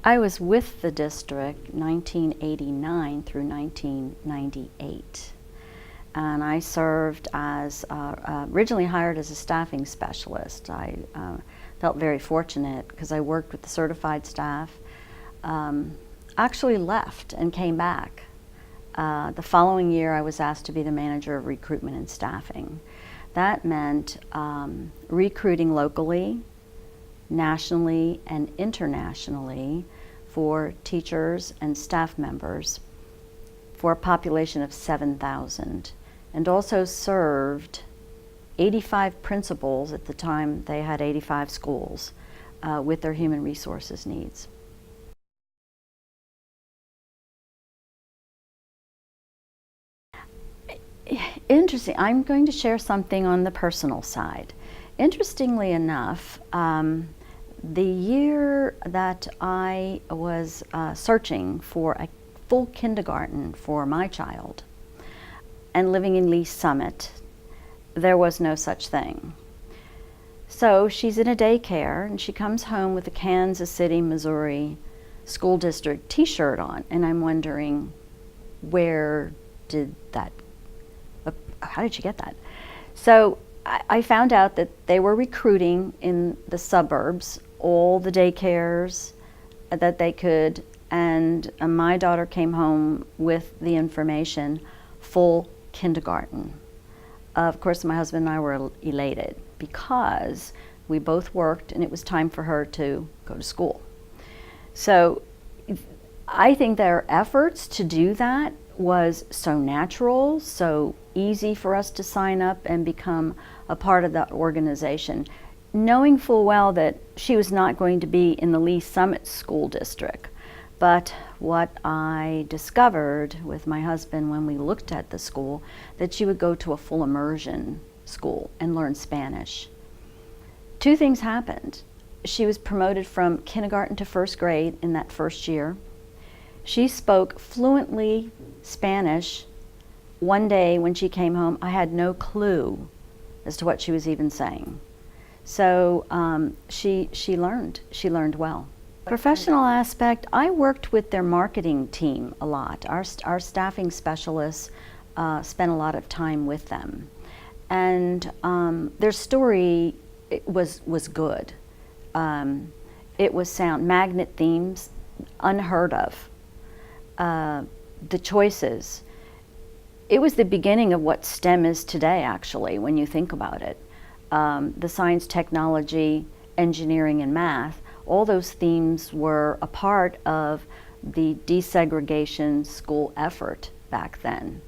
I was with the district 1989 through 1998. And I served as, originally hired as a staffing specialist. I felt very fortunate because I worked with the certified staff. Actually left and came back. The following year I was asked to be the manager of recruitment and staffing. That meant recruiting locally, nationally, and internationally for teachers and staff members for a population of 7,000, and also served 85 principals. At the time they had 85 schools with their human resources needs. Interesting. I'm going to share something on the personal side. Interestingly enough, the year that I was searching for a full kindergarten for my child and living in Lee Summit, there was no such thing. So she's in a daycare and she comes home with a Kansas City, Missouri school district t-shirt on, and I'm wondering, where did that, how did she get that? So I found out that they were recruiting in the suburbs all the daycares that they could, and my daughter came home with the information, full kindergarten. Of course, my husband and I were elated because we both worked and it was time for her to go to school. So I think their efforts to do that was so natural, so easy for us to sign up and become a part of that organization, knowing full well that she was not going to be in the Lee Summit School District. But what I discovered with my husband when we looked at the school, that she would go to a full immersion school and learn Spanish. Two things happened. She was promoted from kindergarten to first grade in that first year. She spoke fluently Spanish. One day when she came home, I had no clue as to what she was even saying. So she learned well. Professional aspect, I worked with their marketing team a lot. Our staffing specialists spent a lot of time with them. And their story was good. It was sound. Magnet themes, unheard of. The choices. It was the beginning of what STEM is today, actually, when you think about it. The science, technology, engineering, and math, all those themes were a part of the desegregation school effort back then.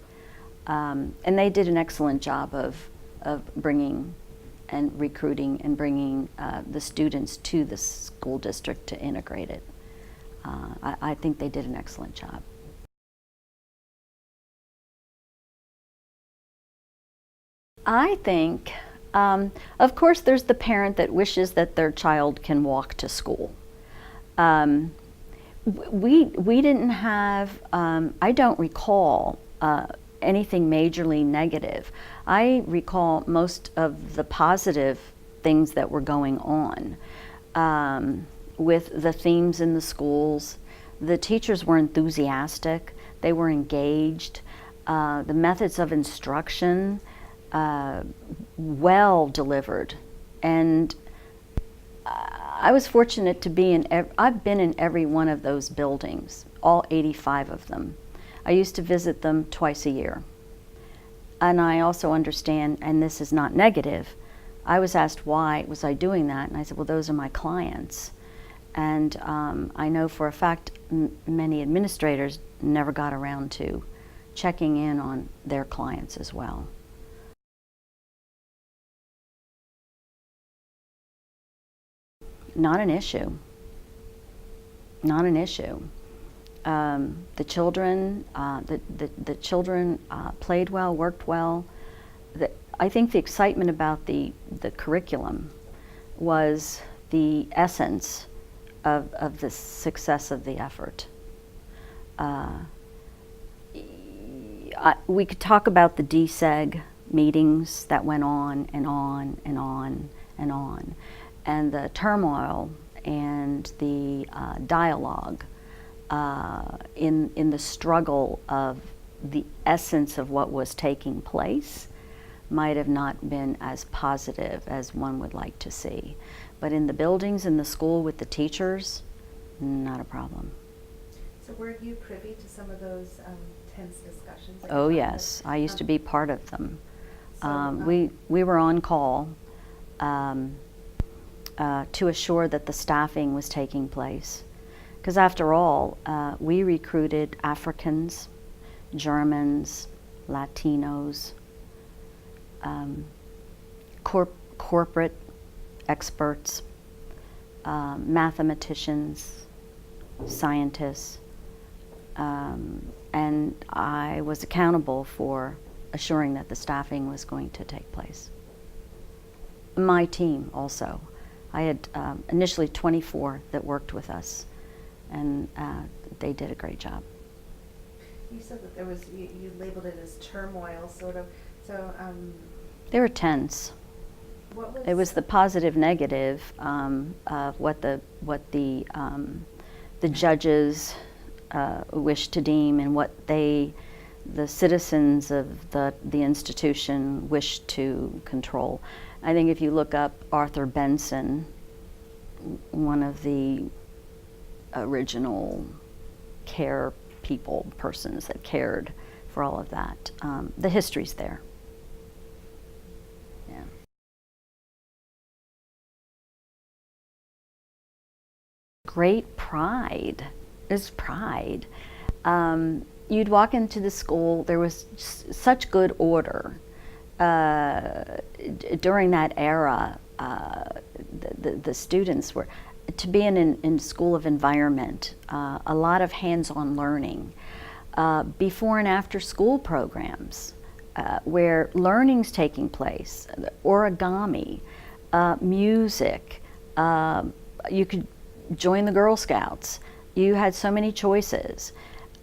And they did an excellent job of bringing and recruiting and bringing the students to the school district to integrate it. I think they did an excellent job. I think, of course, there's the parent that wishes that their child can walk to school. We didn't have, I don't recall anything majorly negative. I recall most of the positive things that were going on with the themes in the schools. The teachers were enthusiastic, they were engaged. The methods of instruction, well delivered, and I was fortunate to be in, I've been in every one of those buildings, all 85 of them. I used to visit them twice a year. And I also understand, and this is not negative, I was asked why was I doing that, and I said, well, those are my clients. And I know for a fact many administrators never got around to checking in on their clients as well. Not an issue. Not an issue. The children played well, worked well. I think the excitement about the curriculum was the essence of the success of the effort. We could talk about the deseg meetings that went on and on and on and on, and the turmoil and the dialogue in the struggle of the essence of what was taking place might have not been as positive as one would like to see. But in the buildings, in the school with the teachers, not a problem. So were you privy to some of those tense discussions? Oh yes, I used to be part of them. So, we were on call to assure that the staffing was taking place. Because after all, we recruited Africans, Germans, Latinos, corporate experts, mathematicians, scientists, and I was accountable for assuring that the staffing was going to take place. My team also. I had initially 24 that worked with us, and they did a great job. You said that there was, you labeled it as turmoil, sort of. So they were tense. It was the positive negative of what the judges wished to deem and what the citizens of the institution wished to control. I think if you look up Arthur Benson, one of the original persons that cared for all of that, the history's there. Yeah. Great pride. There's pride. You'd walk into the school, there was such good order. During that era, the students were, to be in school of environment, a lot of hands-on learning, before and after school programs, where learning's taking place, origami, music, you could join the Girl Scouts. You had so many choices,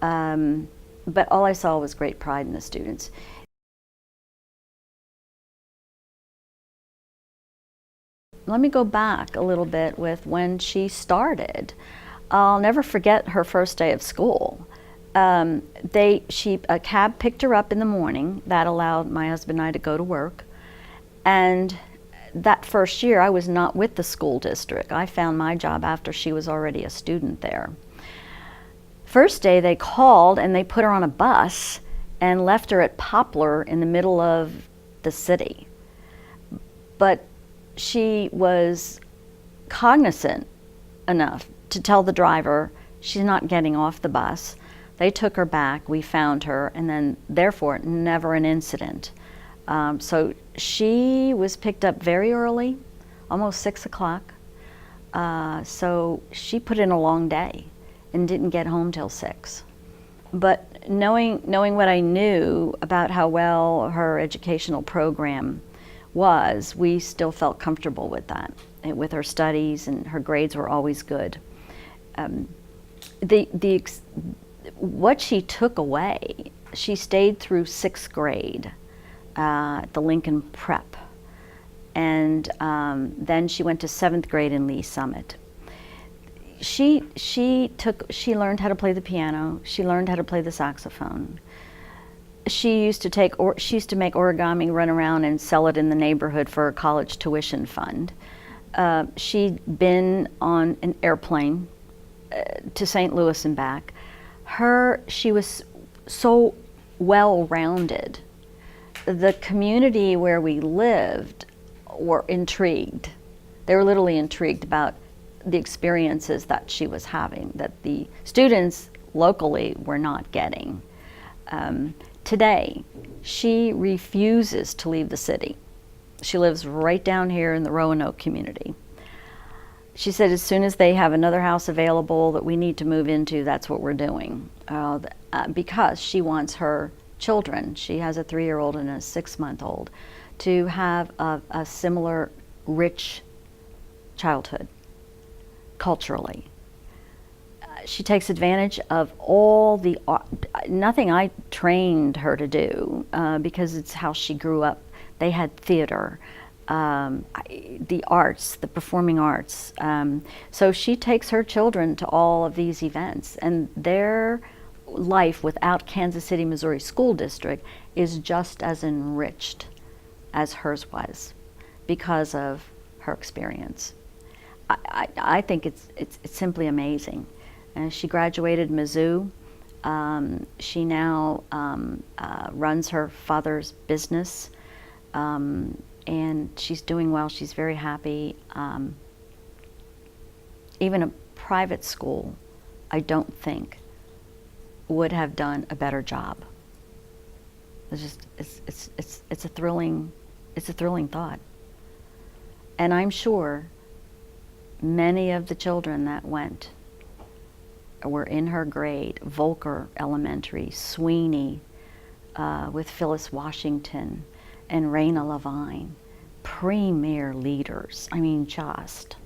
but all I saw was great pride in the students. Let me go back a little bit with when she started. I'll never forget her first day of school. A cab picked her up in the morning. That allowed my husband and I to go to work. And that first year, I was not with the school district. I found my job after she was already a student there. First day, they called and they put her on a bus and left her at Poplar in the middle of the city. But she was cognizant enough to tell the driver she's not getting off the bus. They took her back, we found her, and then therefore never an incident. So she was picked up very early, almost 6 o'clock. So she put in a long day and didn't get home till 6. But knowing what I knew about how well her educational program was, we still felt comfortable with that, and with her studies, and her grades were always good. What she took away, she stayed through 6th grade at the Lincoln Prep, and then she went to 7th grade in Lee Summit. She learned how to play the piano. She learned how to play the saxophone. She used to make origami, run around and sell it in the neighborhood for a college tuition fund. She'd been on an airplane to St. Louis and back. She was so well-rounded. The community where we lived were intrigued. They were literally intrigued about the experiences that she was having, that the students locally were not getting. Today, she refuses to leave the city. She lives right down here in the Roanoke community. She said as soon as they have another house available that we need to move into, that's what we're doing. Because she wants her children, she has a 3-year-old and a 6-month-old, to have a similar rich childhood culturally. She takes advantage of all the nothing I trained her to do, because it's how she grew up. They had theater, the arts, the performing arts. So she takes her children to all of these events, and their life without Kansas City, Missouri School District is just as enriched as hers was because of her experience. I think it's simply amazing. She graduated Mizzou. She now runs her father's business, and she's doing well. She's very happy. Even a private school, I don't think, would have done a better job. It's just it's a thrilling thought. And I'm sure many of the children that went were in her grade: Volker Elementary, Sweeney, with Phyllis Washington and Raina Levine, premier leaders. I mean, just.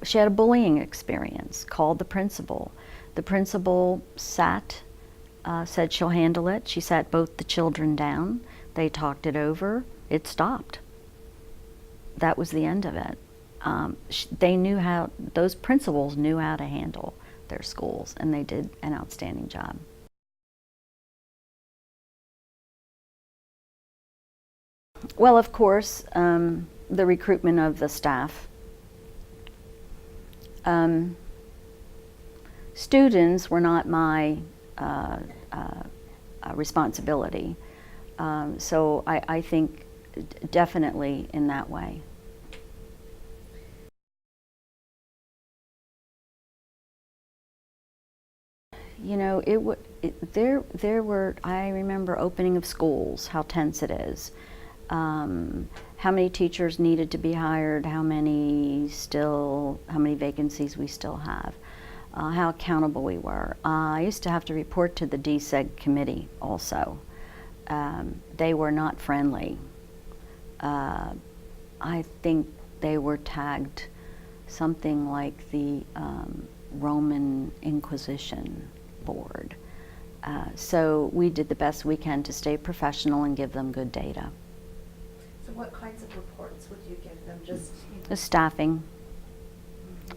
She had a bullying experience, called the principal. The principal said she'll handle it. She sat both the children down. They talked it over. It stopped. That was the end of it. They knew how, those principals knew how to handle their schools, and they did an outstanding job. Well, of course, the recruitment of the staff. Students were not my responsibility, so I think definitely in that way. You know, there were, I remember opening of schools, how tense it is. How many teachers needed to be hired, how many vacancies we still have, how accountable we were. I used to have to report to the deseg committee also. They were not friendly. I think they were tagged something like the Roman Inquisition board. So we did the best we can to stay professional and give them good data. So what kinds of reports would you give them? Just The staffing.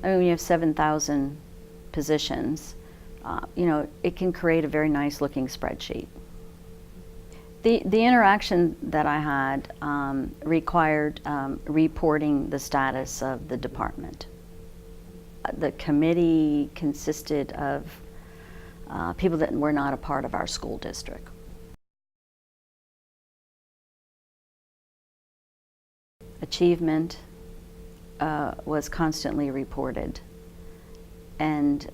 I mean, you have 7,000 positions. You know, it can create a very nice looking spreadsheet. The interaction that I had required reporting the status of the department. The committee consisted of people that were not a part of our school district. Achievement was constantly reported, and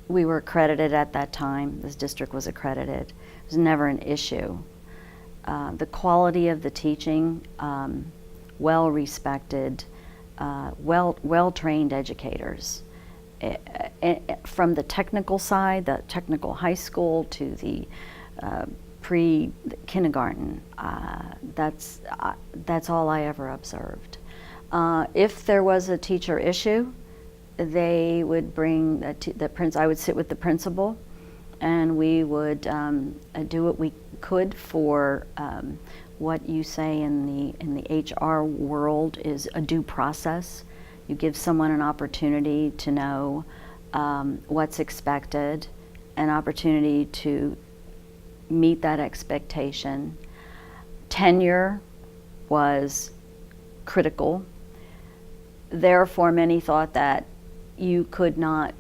we were accredited at that time. This district was accredited. It was never an issue. The quality of the teaching, well respected, well-trained educators. From the technical side, the technical high school, to the pre-kindergarten, that's all I ever observed. If there was a teacher issue, they would bring I would sit with the principal, and we would do what we could for what you say in the HR world is a due process. You give someone an opportunity to know what's expected, an opportunity to meet that expectation. Tenure was critical. Therefore, many thought that you could not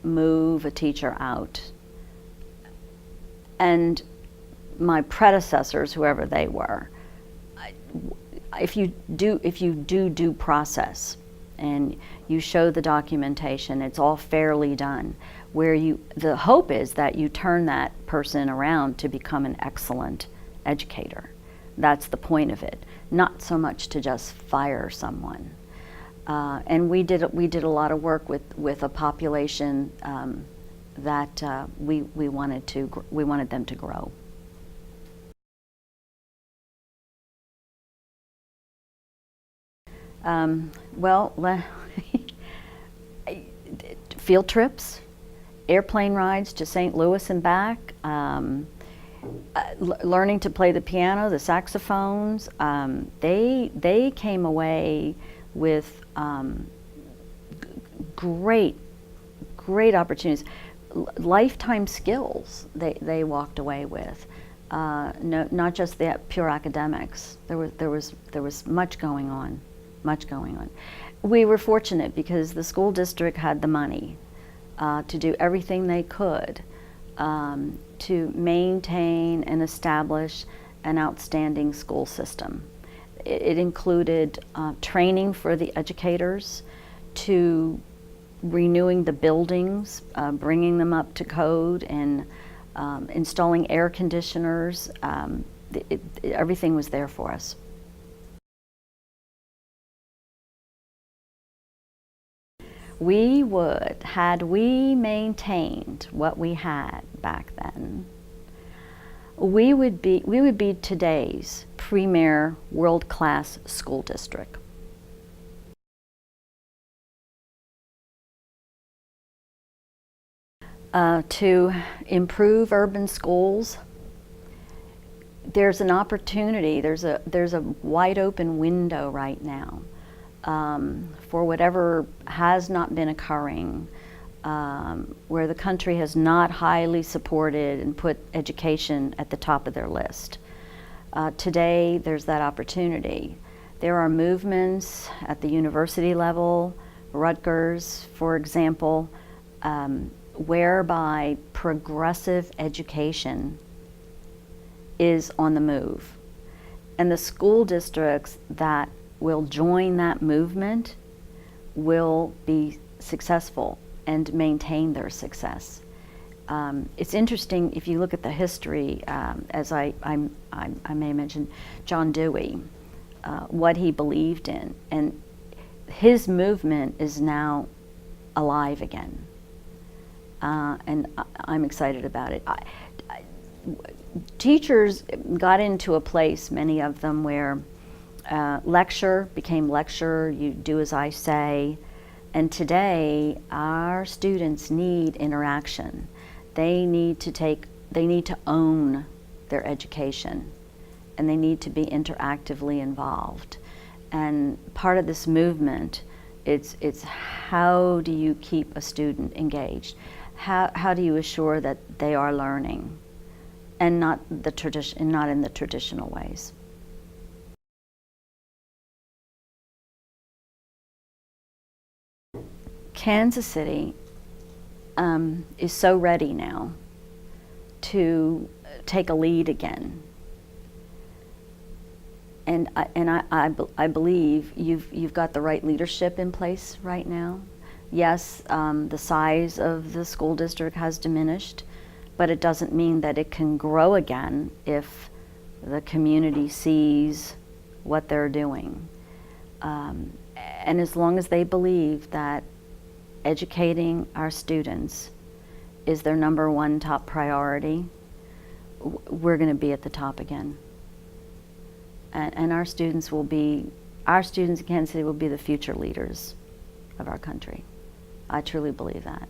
move a teacher out. And my predecessors, whoever they were, if you do due process and you show the documentation, it's all fairly done, the hope is that you turn that person around to become an excellent educator. That's the point of it, not so much to just fire someone. And we did a lot of work with a population that we wanted them to grow. Well, field trips, airplane rides to St. Louis and back, Learning to play the piano, the saxophones, they came away with great opportunities, lifetime skills they walked away with. No, not just the pure academics. There was much going on, much going on. We were fortunate because the school district had the money to do everything they could to maintain and establish an outstanding school system. It included training for the educators, to renewing the buildings, bringing them up to code, and installing air conditioners. Everything was there for us. We would, had we maintained what we had back then, we would be today's premier world-class school district. To improve urban schools, there's an opportunity, there's a wide open window right now for whatever has not been occurring, where the country has not highly supported and put education at the top of their list. Today, there's that opportunity. There are movements at the university level, Rutgers, for example, whereby progressive education is on the move. And the school districts that will join that movement will be successful and maintain their success. It's interesting if you look at the history, as I may mention John Dewey, what he believed in, and his movement is now alive again. And I'm excited about it. Teachers got into a place, many of them, where lecture became lecture, you do as I say, and today our students need interaction. They need to own their education, and they need to be interactively involved. And part of this movement, it's how do you keep a student engaged? How do you assure that they are learning, and not in the traditional ways? Kansas City is so ready now to take a lead again, and I believe you've got the right leadership in place right now. Yes, the size of the school district has diminished, but it doesn't mean that it can grow again if the community sees what they're doing. And as long as they believe that educating our students is their number one top priority, we're going to be at the top again. And our students in Kansas City will be the future leaders of our country. I truly believe that.